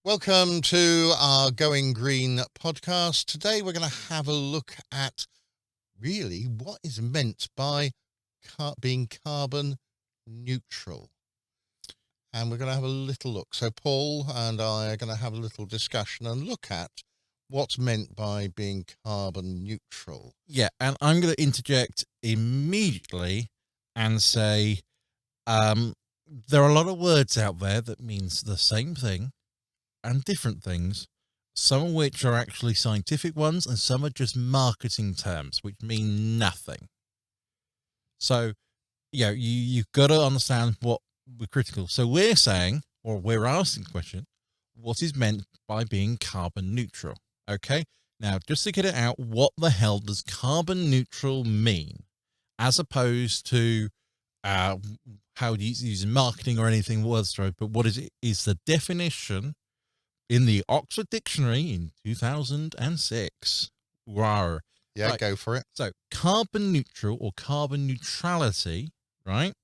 Welcome to our Going Green podcast. Today we're going to have a look at really what is meant by being carbon neutral. And we're going to have a little look. So Paul and I are going to have a little discussion and look at what's meant by being carbon neutral. Yeah, and I'm going to interject immediately and say there are a lot of words out there that means the same thing and different things, some of which are actually scientific ones and some are just marketing terms which mean nothing. So, you've got to understand what we're critical. So we're saying, or we're asking the question, what is meant by being carbon neutral? Okay. Now, just to get it out, what the hell does carbon neutral mean? As opposed to how do you use in marketing or anything whatsoever, but what is it? Is the definition in the Oxford Dictionary in 2006. Rawr. Yeah, Right. go for it. So carbon neutral or carbon neutrality, right,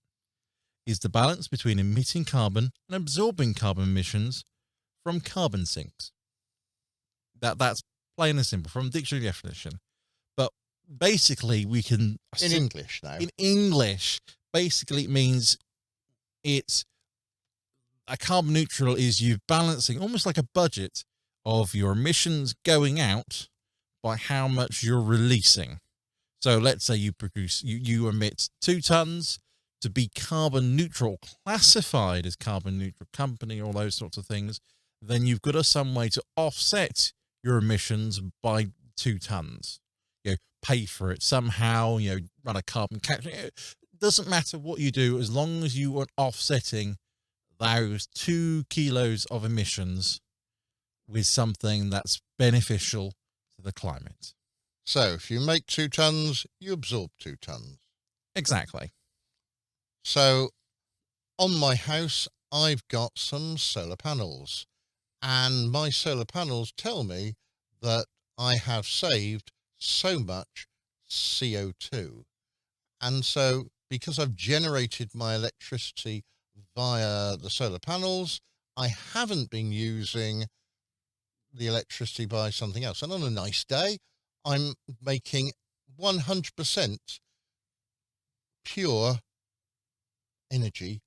is the balance between emitting carbon and absorbing carbon emissions from carbon sinks. That's plain and simple from dictionary definition. But basically we can In English now. In English, basically it means it's a carbon neutral is you balancing almost like a budget of your emissions going out by how much you're releasing. So let's say you emit 2 tons. To be carbon neutral, classified as carbon neutral company, all those sorts of things, then you've got some way to offset your emissions by 2 tons. Pay for it somehow, run a carbon capture. It doesn't matter what you do as long as you are offsetting those 2 kilos of emissions with something that's beneficial to the climate. So if you make 2 tons, you absorb 2 tons. Exactly. So on my house, I've got some solar panels, and my solar panels tell me that I have saved so much CO2. And so because I've generated my electricity via the solar panels, I haven't been using the electricity by something else. And on a nice day, I'm making 100% pure energy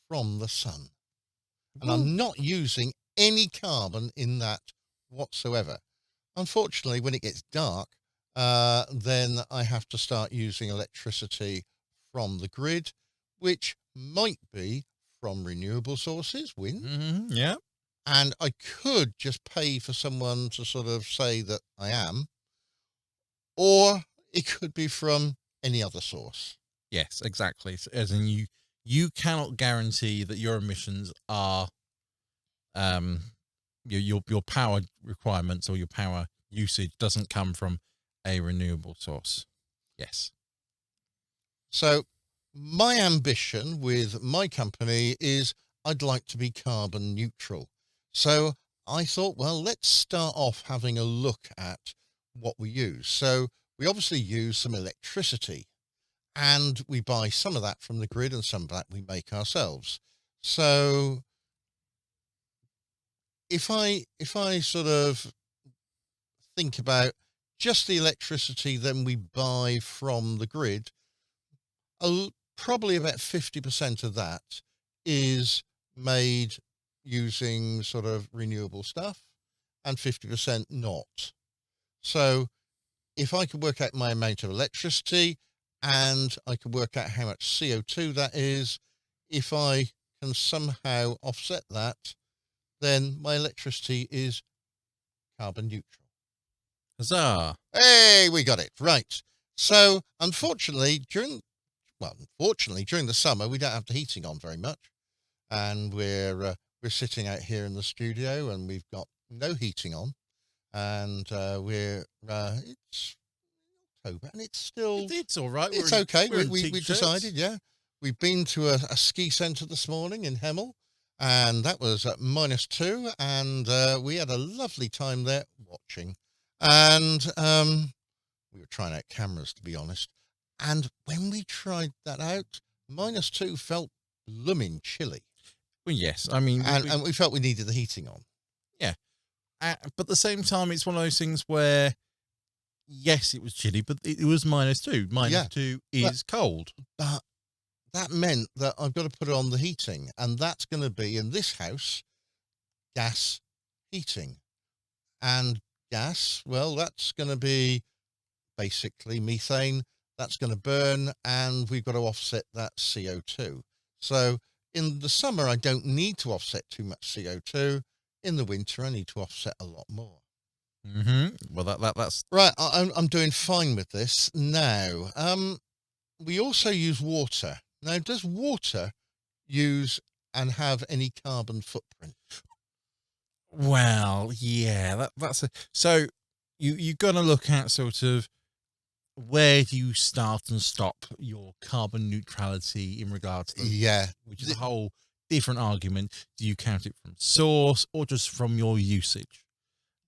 from the sun. And I'm not using any carbon in that whatsoever. Unfortunately, when it gets dark, then I have to start using electricity from the grid, which might be from renewable sources, wind. Mm-hmm, yeah. And I could just pay for someone to sort of say that I am, or it could be from any other source. Yes, exactly. As in you cannot guarantee that your emissions are your power requirements or your power usage doesn't come from a renewable source. Yes. So my ambition with my company is I'd like to be carbon neutral. So I thought, well, let's start off having a look at what we use. So we obviously use some electricity, and we buy some of that from the grid and some of that we make ourselves. So if I sort of think about just the electricity then we buy from the grid, probably about 50% of that is made using sort of renewable stuff and 50% not. So if I could work out my amount of electricity and I could work out how much CO2 that is, if I can somehow offset that, then my electricity is carbon neutral. Huzzah. Hey, we got it. Right. So unfortunately, during the summer, we don't have the heating on very much. And we're sitting out here in the studio and we've got no heating on. And it's October and it's still... It's all right. It's okay. We t-shirts. decided, yeah. We've been to a ski centre this morning in Hemel, and that was at -2, and we had a lovely time there watching. And we were trying out cameras, to be honest. And when we tried that out, -2 felt blooming chilly. Well, yes. I mean, And we felt we needed the heating on. Yeah. But at the same time, it's one of those things where, yes, it was chilly, but it was -2. Yeah. -2 is cold. But that meant that I've got to put on the heating, and that's going to be in this house gas heating. And gas, well, that's going to be basically methane. That's going to burn, and we've got to offset that CO2. So in the summer, I don't need to offset too much CO2. In the winter, I need to offset a lot more. Well, that's Right, I'm doing fine with this now. We also use water. Now, does water use and have any carbon footprint? well, yeah. That's so you're gonna look at sort of where do you start and stop your carbon neutrality in regards to, Yeah, which is a whole different argument. Do you count it from source or just from your usage?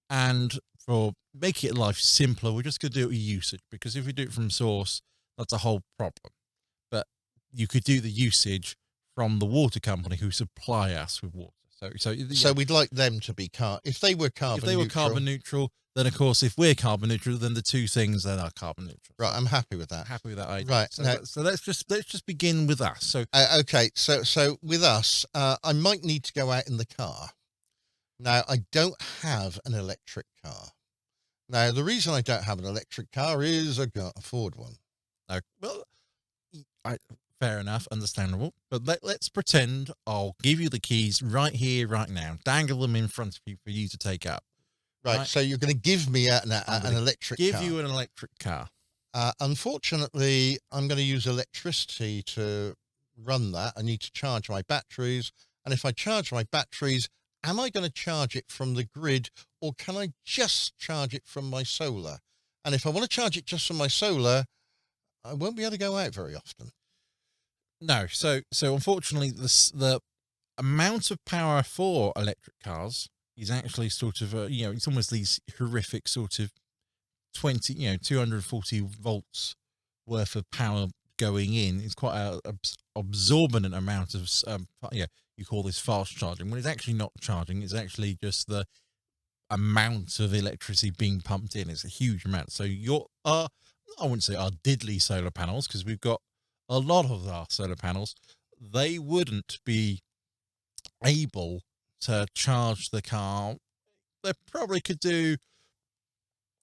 And for making life simpler, we're just going to do it with usage, because if we do it from source, that's a whole problem. But you could do the usage from the water company who supply us with water. so we'd like them to be if they were carbon if they were neutral. carbon neutral, then of course, if we're carbon neutral, then the two things then are carbon neutral. Right, I'm happy with that. Happy with that idea. Right, So, now, so let's just begin with us. So okay, so with us, I might need to go out in the car. Now, I don't have an electric car. Now, the reason I don't have an electric car is I can't afford one. well, fair enough, understandable. But let's pretend I'll give you the keys right here, right now. Dangle them in front of you for you to take up. Right, so you're going to give me an electric car. Give you an electric car. Unfortunately, I'm going to use electricity to run that. I need to charge my batteries. And if I charge my batteries, am I going to charge it from the grid, or can I just charge it from my solar? And if I want to charge it just from my solar, I won't be able to go out very often. No, so unfortunately, the amount of power for electric cars is actually sort of it's almost these horrific sort of 240 volts worth of power going in. It's quite a absorbent amount of you call this fast charging, when it's actually not charging. It's actually just the amount of electricity being pumped in. It's a huge amount. So I wouldn't say our diddly solar panels, because we've got a lot of our solar panels, they wouldn't be able to charge the car. They probably could do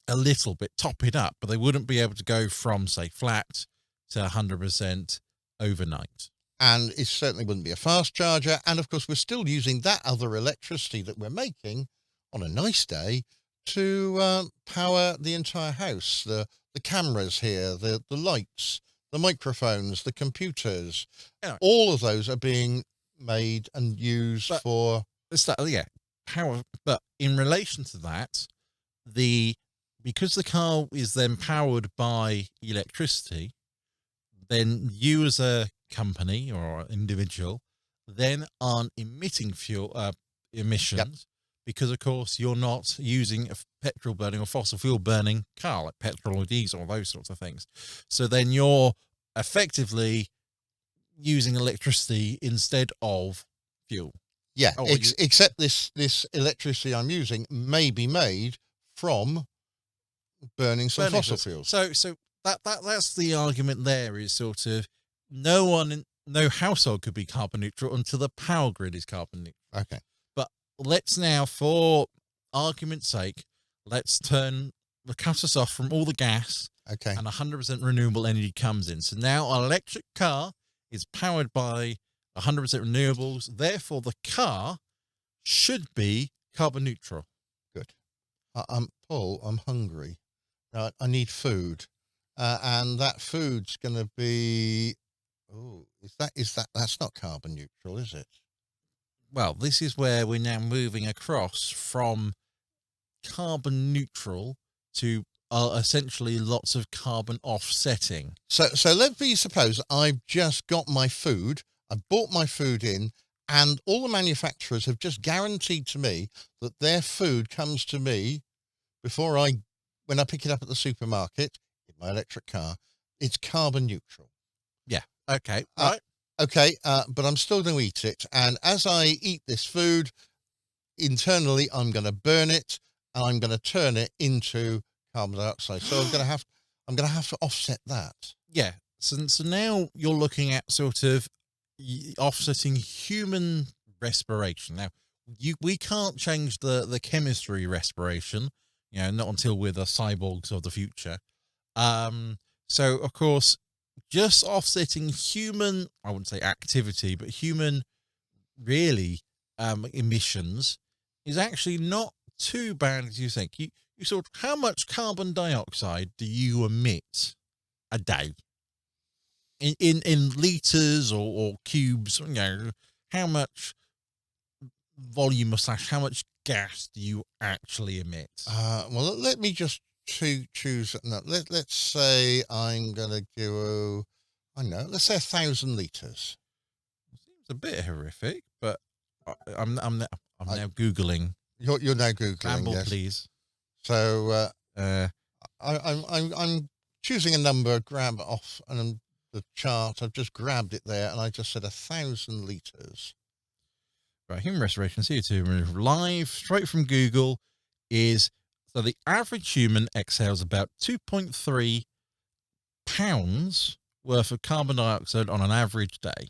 a little bit, top it up, but they wouldn't be able to go from, say, flat to 100% overnight. And it certainly wouldn't be a fast charger. And of course, we're still using that other electricity that we're making on a nice day to power the entire house. The cameras here, the lights, the microphones, the computers, all of those are being made and used for power. But in relation to that, because the car is then powered by electricity, then you as a company or individual then aren't emitting emissions, because of course you're not using a petrol burning or fossil fuel burning car like petrol or diesel or those sorts of things. So then you're effectively using electricity instead of fuel. Yeah, except this electricity I'm using may be made from burning some fossil fuels. So that's the argument there, is sort of no household could be carbon neutral until the power grid is carbon neutral. Okay. But let's now, for argument's sake, let's cut us off from all the gas. Okay. And 100% renewable energy comes in. So now our electric car is powered by 100% renewables. Therefore, the car should be carbon neutral. Good. Paul, I'm hungry. I need food. And that food's going to be, that's not carbon neutral, is it? Well, this is where we're now moving across from carbon neutral to essentially lots of carbon offsetting. So let me suppose I've just got my food, I've bought my food in, and all the manufacturers have just guaranteed to me that their food comes to me when I pick it up at the supermarket in my electric car. It's carbon neutral. Yeah. Okay. Right. Okay. But I'm still going to eat it. And as I eat this food, internally, I'm going to burn it and I'm going to turn it into carbon dioxide. So I'm going to have to offset that. Yeah. So now you're looking at sort of offsetting human respiration. Now, we can't change the chemistry respiration, not until we're the cyborgs of the future. So of course, just offsetting human, I wouldn't say activity, but human really emissions is actually not too bad as you think. You sort of, how much carbon dioxide do you emit a day? In liters or cubes, how much volume / how much gas do you actually emit? Well, let me just choose. No, let's say I'm going to do, I don't know, let's say 1,000 liters. Seems a bit horrific, but I'm I- now Googling. You're now Googling, Ramble, yes. please. So Uh, I'm choosing a number, grab off and the chart. I've just grabbed it there, and I just said 1,000 liters. Right, human respiration CO2 live straight from Google is so the average human exhales about 2.3 pounds worth of carbon dioxide on an average day.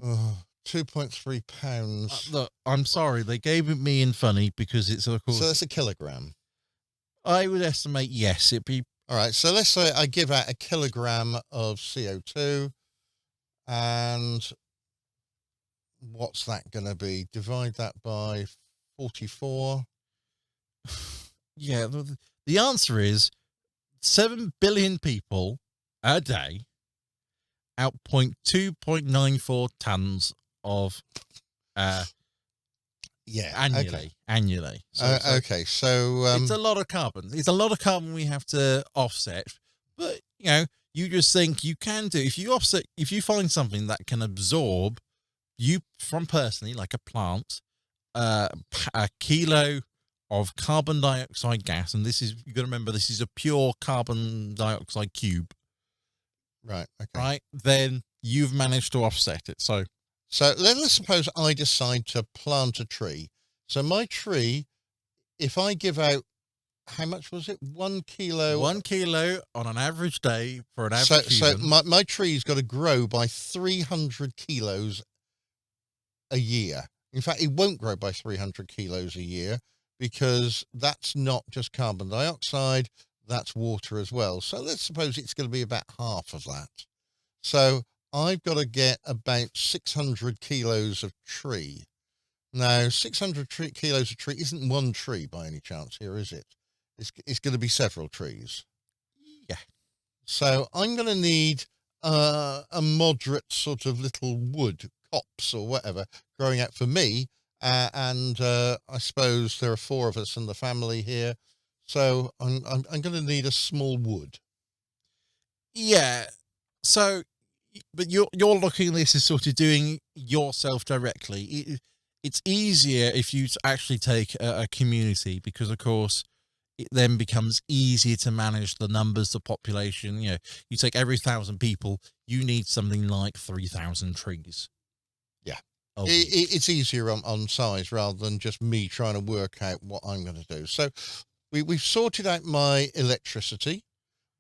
2.3 pounds. Look, I'm sorry, they gave it me in funny because it's of course. So that's a kilogram. I would estimate yes, it'd be. All right. So let's say I give out a kilogram of CO2, and what's that going to be? Divide that by 44. Yeah, the answer is 7 billion people a day outpoint 2.94 tons of annually. So Okay, so it's a lot of carbon. It's a lot of carbon we have to offset. But you just think you can do if you find something that can absorb you from personally, like a plant, a kilo of carbon dioxide gas, and you got to remember this is a pure carbon dioxide cube. Right. Okay. Right. Then you've managed to offset it. So let's suppose I decide to plant a tree. So my tree, if I give out, how much was it? 1 kilo. 1 kilo on an average day for an average human. So my tree's got to grow by 300 kilos a year. In fact, it won't grow by 300 kilos a year because that's not just carbon dioxide, that's water as well. So let's suppose it's going to be about half of that. So I've got to get about 600 kilos of tree. Now, 600 kilos of tree isn't one tree by any chance here, is it? It's going to be several trees. Yeah. So I'm going to need a moderate sort of little wood copse or whatever growing out for me. And I suppose there are 4 of us in the family here. So I'm going to need a small wood. Yeah. So, but you're looking at this as sort of doing yourself directly. It's easier if you actually take a community because, of course, it then becomes easier to manage the numbers, the population. You take every 1,000 people, you need something like 3,000 trees. Yeah. It's easier on size rather than just me trying to work out what I'm going to do. So we've sorted out my electricity.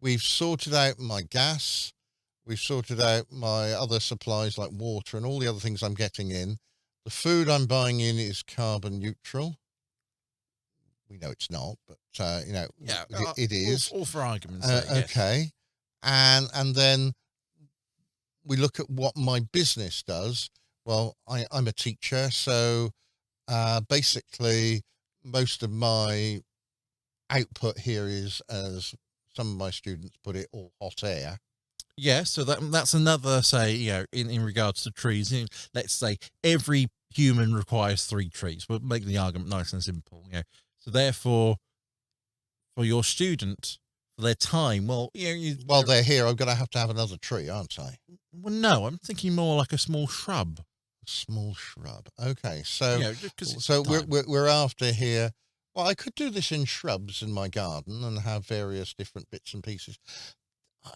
We've sorted out my gas. We've sorted out my other supplies like water and all the other things I'm getting in. The food I'm buying in is carbon neutral. We know it's not, but it is. All for argument's sake. Yes. Okay. And then we look at what my business does. Well, I'm a teacher, so basically most of my output here is, as some of my students put it, all hot air. Yeah, so that's another, say, in regards to trees, let's say every human requires 3 trees. We'll make the argument nice and simple. So therefore, for your student, for their time, while they're here, I'm going to have another tree, aren't I? Well, no, I'm thinking more like a small shrub. Small shrub. Okay, so so we're after here. Well, I could do this in shrubs in my garden and have various different bits and pieces.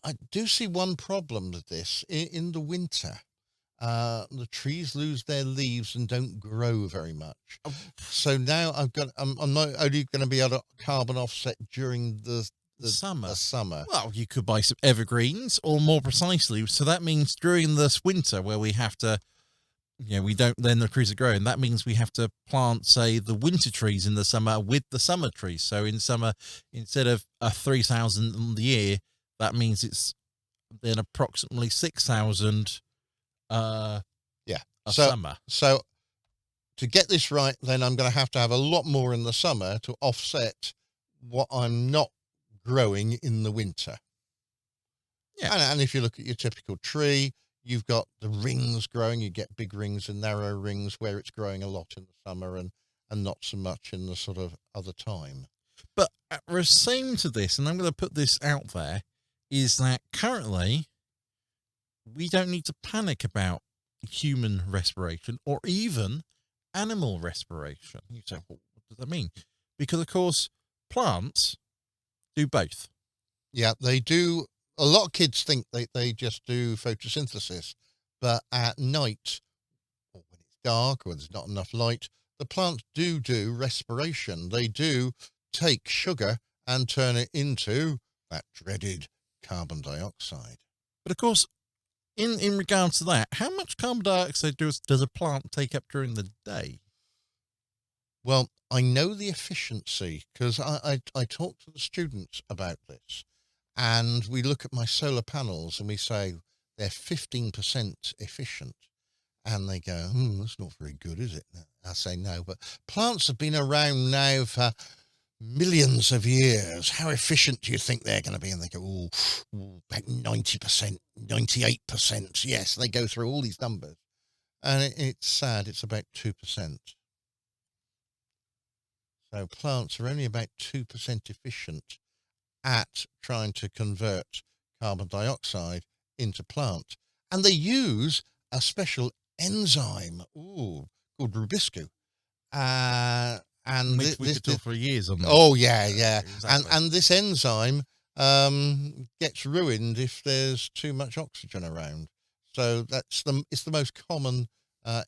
I do see one problem with this in the winter. the trees lose their leaves and don't grow very much. Oh, So now I'm not only going to be able to carbon offset during summer. the summer. Well, you could buy some evergreens, or more precisely, so that means during this winter where we have to, we don't, then the trees are growing. That means we have to plant, say, the winter trees in the summer with the summer trees. So in summer, instead of 3,000 in the year, that means it's then approximately 6,000 Yeah. a So summer. so to get this right, then I'm going to have a lot more in the summer to offset what I'm not growing in the winter. Yeah. And if you look at your typical tree, you've got the rings growing. You get big rings and narrow rings where it's growing a lot in the summer and not so much in the sort of other time. But we're saying to this, and I'm going to put this out there, is that currently we don't need to panic about human respiration or even animal respiration. You say, well, what does that mean? Because, of course, plants do both. Yeah, they do. A lot of kids think they just do photosynthesis, but at night, or when it's dark or there's not enough light, the plants do respiration. They do take sugar and turn it into that dreaded carbon dioxide. But, of course, in regards to that, how much carbon dioxide does a plant take up during the day? Well, I know the efficiency because I talk to the students about this, and we look at my solar panels and we say they're 15% efficient. And they go, that's not very good, is it? I say, no, but plants have been around now for millions of years. How efficient do you think they're going to be? And they go, about 90%, 98%. Yes, they go through all these numbers. And it's sad, it's about 2%. So plants are only about 2% efficient at trying to convert carbon dioxide into plant. And they use a special enzyme, called rubisco. And Which we could talk for years on that. oh yeah. Exactly. And this enzyme gets ruined if there's too much oxygen around. So it's the most common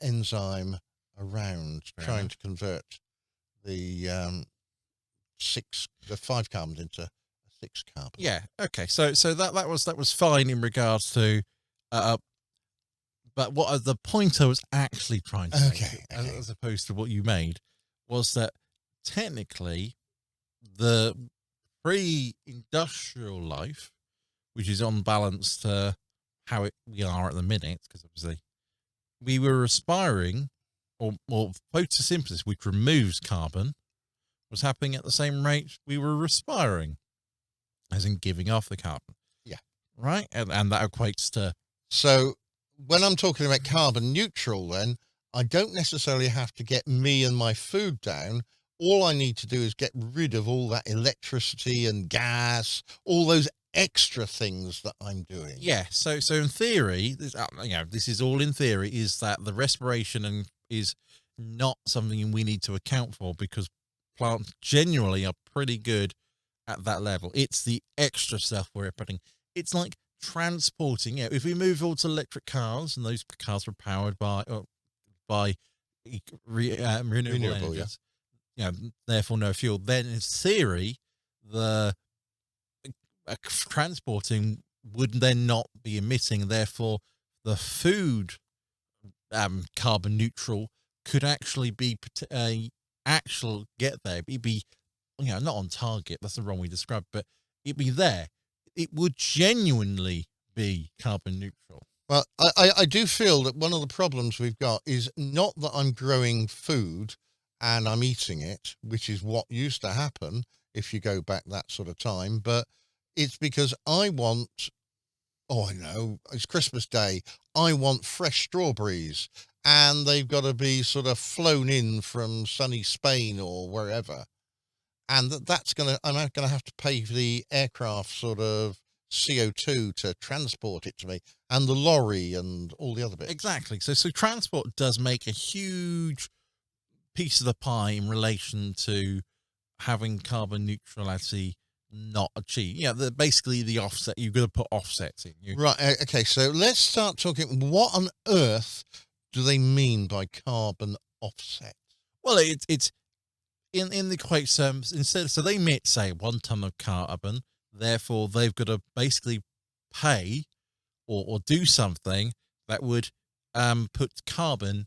enzyme around, trying to convert the 5 carbons into 6 carbon. Yeah. Okay. So that was fine in regards to, but what the point I was actually trying to make, as opposed to what you made, was that technically the pre-industrial life, which is on balance to how we are at the minute, because obviously we were respiring, or photosynthesis, which removes carbon, was happening at the same rate we were respiring, as in giving off the carbon. Yeah. Right? And that equates to... So when I'm talking about carbon neutral, then I don't necessarily have to get me and my food down. All I need to do is get rid of all that electricity and gas, all those extra things that I'm doing. Yeah. So in theory, this is all in theory, is that the respiration is not something we need to account for, because plants generally are pretty good at that level. It's the extra stuff we're putting. It's like transporting. If we move all to electric cars, and those cars are powered by renewable energies, therefore no fuel, then in theory the transporting would then not be emitting. Therefore, the food carbon neutral could actually be get there. It'd be not on target. That's the wrong way to describe it, but it'd be there. It would genuinely be carbon neutral. Well, I do feel that one of the problems we've got is not that I'm growing food and I'm eating it, which is what used to happen if you go back that sort of time, but it's because I want, I know, it's Christmas Day, I want fresh strawberries, and they've got to be sort of flown in from sunny Spain or wherever. And I'm going to have to pay for the aircraft sort of CO2 to transport it to me, and the lorry and all the other bits. Exactly. So transport does make a huge piece of the pie in relation to having carbon neutrality not achieve. Yeah, basically the offset. You've got to put offsets in. Right. Okay. So let's start talking. What on earth do they mean by carbon offset? Well, it's in the quote terms instead. So they emit, say, 1 ton of carbon. Therefore, they've got to basically pay or do something that would put carbon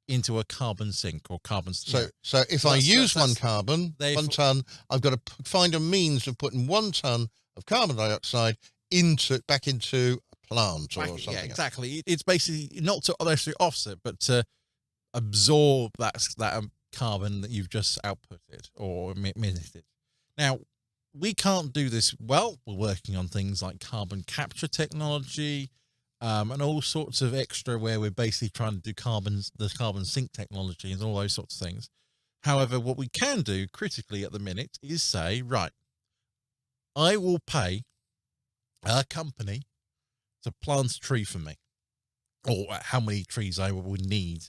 into a carbon sink or carbon. So if I use 1 carbon, 1 ton, I've got to find a means of putting 1 ton of carbon dioxide back into a plant or something. Yeah, exactly. It's basically not to actually offset, but to absorb that carbon that you've just outputted or emitted. Now, we can't do this well. We're working on things like carbon capture technology, and all sorts of extra where we're basically trying to do the carbon sink technology and all those sorts of things. However, what we can do critically at the minute is say, right, I will pay a company to plant a tree for me, or how many trees I would need.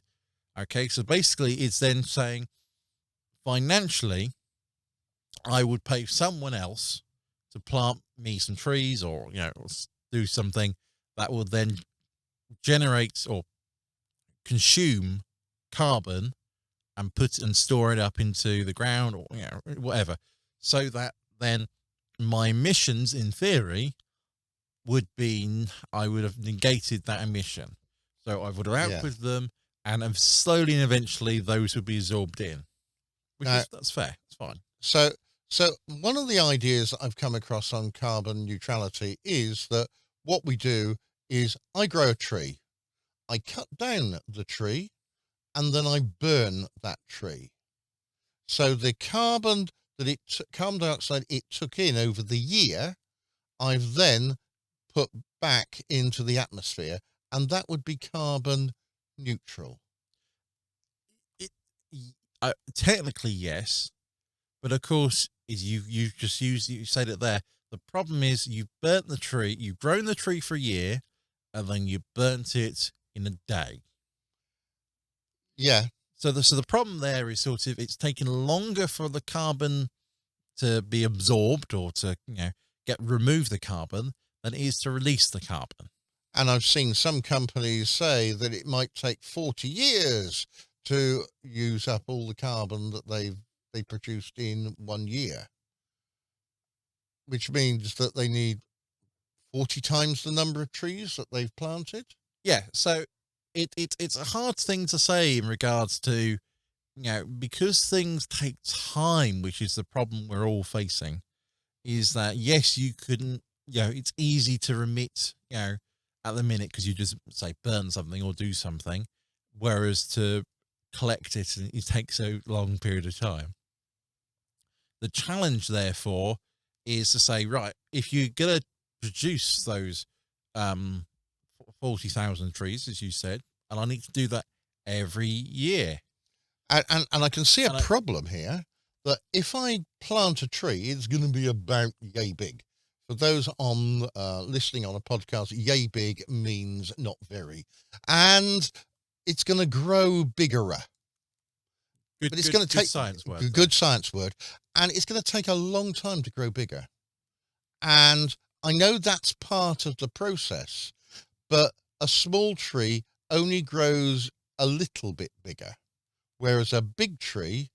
Okay, so basically it's then saying financially, I would pay someone else to plant me some trees or, do something that will then generate or consume carbon and store it up into the ground or, whatever. So that then my emissions in theory I would have negated that emission. So I would have output them and slowly and eventually those would be absorbed in. That's fair. It's fine. So one of the ideas that I've come across on carbon neutrality is that what we do is I grow a tree, I cut down the tree, and then I burn that tree. So the carbon carbon dioxide it took in over the year, I've then put back into the atmosphere, and that would be carbon neutral. Technically, yes. But of course, you said it there. The problem is you've burnt the tree, you've grown the tree for a year, and then you burnt it in a day. Yeah. So the problem there is sort of it's taking longer for the carbon to be absorbed or to remove the carbon than it is to release the carbon. And I've seen some companies say that it might take 40 years to use up all the carbon that they produced in 1 year, which means that they need 40 times the number of trees that they've planted. Yeah, so it's a hard thing to say in regards to, because things take time, which is the problem we're all facing, is that, yes, you couldn't, it's easy to remit, at the minute because you just, say, burn something or do something, whereas to collect it takes a long period of time. The challenge, therefore, is to say, right, if you're going to produce those 40,000 trees, as you said, and I need to do that every year. And I can see a problem here that if I plant a tree, it's going to be about yay big. For those on listening on a podcast, yay big means not very. And it's going to grow bigger. But it's going to take good science word, and it's going to take a long time to grow bigger. And I know that's part of the process, but a small tree only grows a little bit bigger, whereas a big tree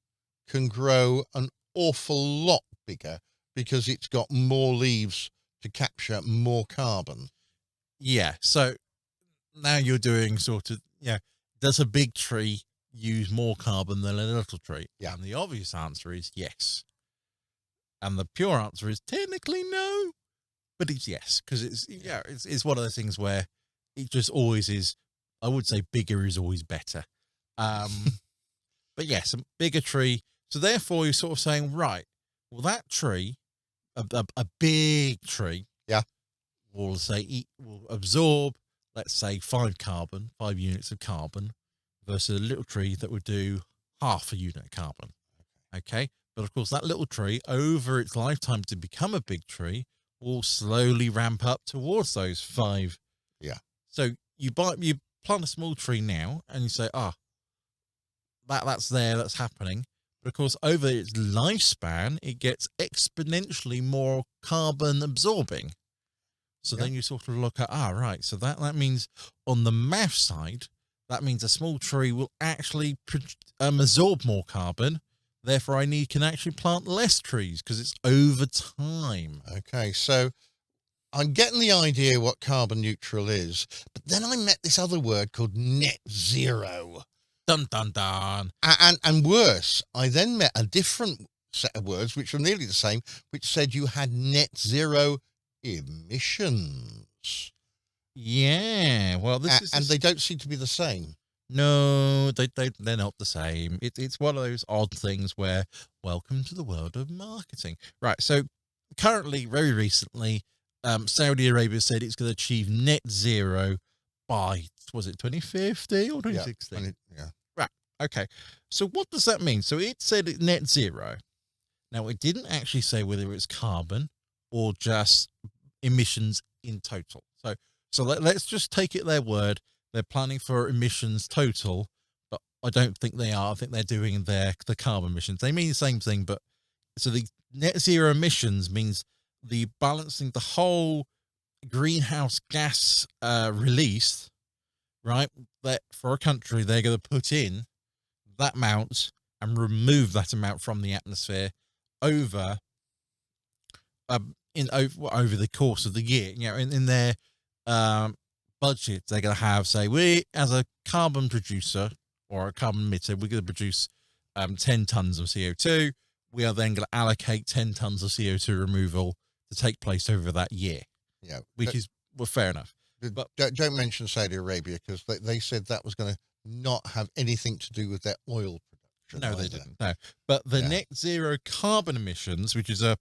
can grow an awful lot bigger because it's got more leaves to capture more carbon. Yeah. So now you're doing sort of, does a big tree use more carbon than a little tree? Yeah. And the obvious answer is yes. And the pure answer is technically no, but it's yes, because it's one of those things where it just always is. I would say bigger is always better. But yes, a bigger tree. So therefore you're sort of saying, right, well, that tree, a big tree, will absorb, let's say 5 units of carbon, versus a little tree that would do half a unit of carbon. Okay. But of course, that little tree, over its lifetime to become a big tree, will slowly ramp up towards those 5. Yeah. So you plant a small tree now, and you say, that's there, that's happening. But of course, over its lifespan, it gets exponentially more carbon absorbing. So then you sort of look at, right. So that means on the math side, that means a small tree will actually absorb more carbon. Therefore, can actually plant less trees because it's over time. Okay, so I'm getting the idea what carbon neutral is, but then I met this other word called net zero. Dun, dun, dun. And worse, I then met a different set of words, which were nearly the same, which said you had net zero emissions. Yeah, well, and they don't seem to be the same. No, they're not the same. It's one of those odd things where, welcome to the world of marketing. Right, so currently, very recently, Saudi Arabia said it's going to achieve net zero by, was it 2050 or 2060? Yeah. Right, okay. So what does that mean? So it said net zero. Now, it didn't actually say whether it's carbon or just emissions in total. So let's just take it their word. They're planning for emissions total, but I don't think they are. I think they're doing the carbon emissions. They mean the same thing, but so the net zero emissions means the balancing the whole greenhouse gas release, right? That for a country, they're going to put in that amount and remove that amount from the atmosphere over the course of the year. You know, in their budget, they're going to have, say, we as a carbon producer or a carbon emitter, we're going to produce 10 tons of CO2. We are then going to allocate 10 tons of CO2 removal to take place over that year. Yeah, which is fair enough. But don't mention Saudi Arabia because they said that was going to not have anything to do with their oil production. No, they didn't. No, but the net zero carbon emissions, which is a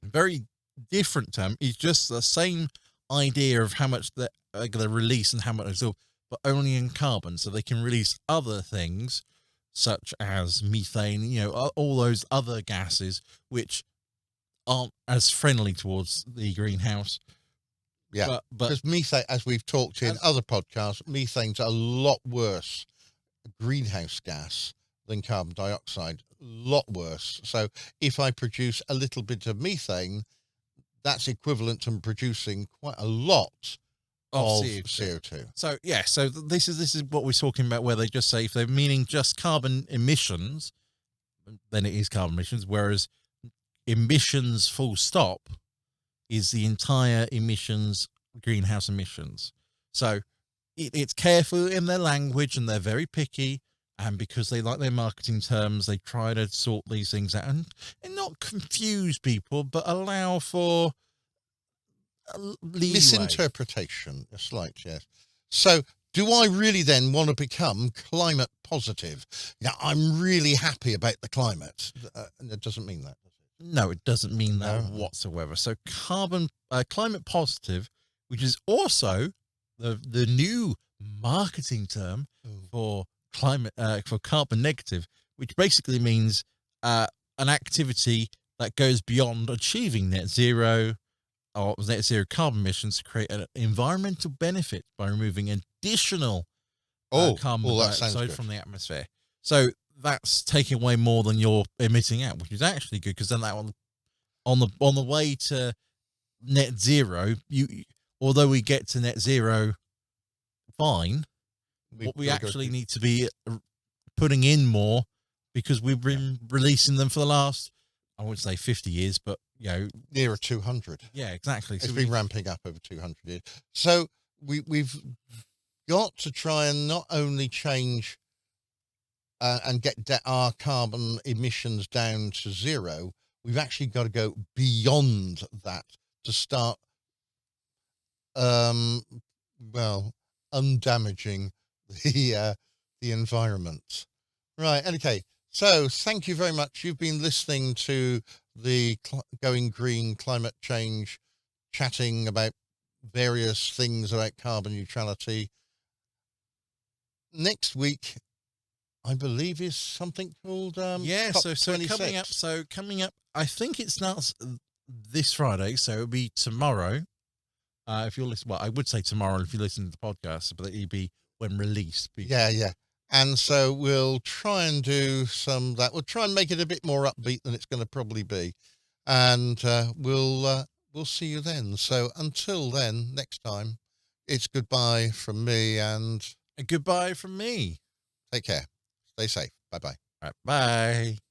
very different term, is just the same idea of how much they're going to release and how much absorb, but only in carbon. So they can release other things such as methane, you know, all those other gases which aren't as friendly towards the greenhouse. Yeah, because methane, as we've talked in other podcasts, methane's a lot worse greenhouse gas than carbon dioxide, a lot worse. So if I produce a little bit of methane, that's equivalent to producing quite a lot of CO2. So so this is what we're talking about, where they just say if they're meaning just carbon emissions, then it is carbon emissions, whereas emissions full stop is the entire emissions, greenhouse emissions. So it's careful in their language and they're very picky, and because they like their marketing terms, they try to sort these things out and not confuse people, but allow for misinterpretation, a slight, yes. So do I really then want to become climate positive? Yeah, I'm really happy about the climate. It doesn't mean that, does it? No, it doesn't mean that whatsoever. So climate positive, which is also the new marketing term for climate for carbon negative, which basically means an activity that goes beyond achieving net zero or net zero carbon emissions to create an environmental benefit by removing additional carbon dioxide from the atmosphere. So that's taking away more than you're emitting out, which is actually good, because then that on the way to net zero, although we get to net zero fine, what we actually need to be putting in more, because we've been releasing them for the last, I wouldn't say 50 years, but nearer 200. Yeah, exactly. It's been ramping up over 200 years. So we've got to try and not only change and get our carbon emissions down to zero, we've actually got to go beyond that to start, undamaging the environment. Right. Okay. So thank you very much. You've been listening to the Going Green Climate Change, chatting about various things about carbon neutrality. Next week, I believe, is something called COP26. So coming up, I think it starts this Friday, so it'll be tomorrow. If you're listening, I would say tomorrow if you listen to the podcast, but it'll be when released. Yeah. And so we'll try and do some of that. We'll try and make it a bit more upbeat than it's going to probably be. And we'll see you then. So until then, next time, it's goodbye from me and Goodbye from me. take care. Stay safe. Bye bye. All right, bye.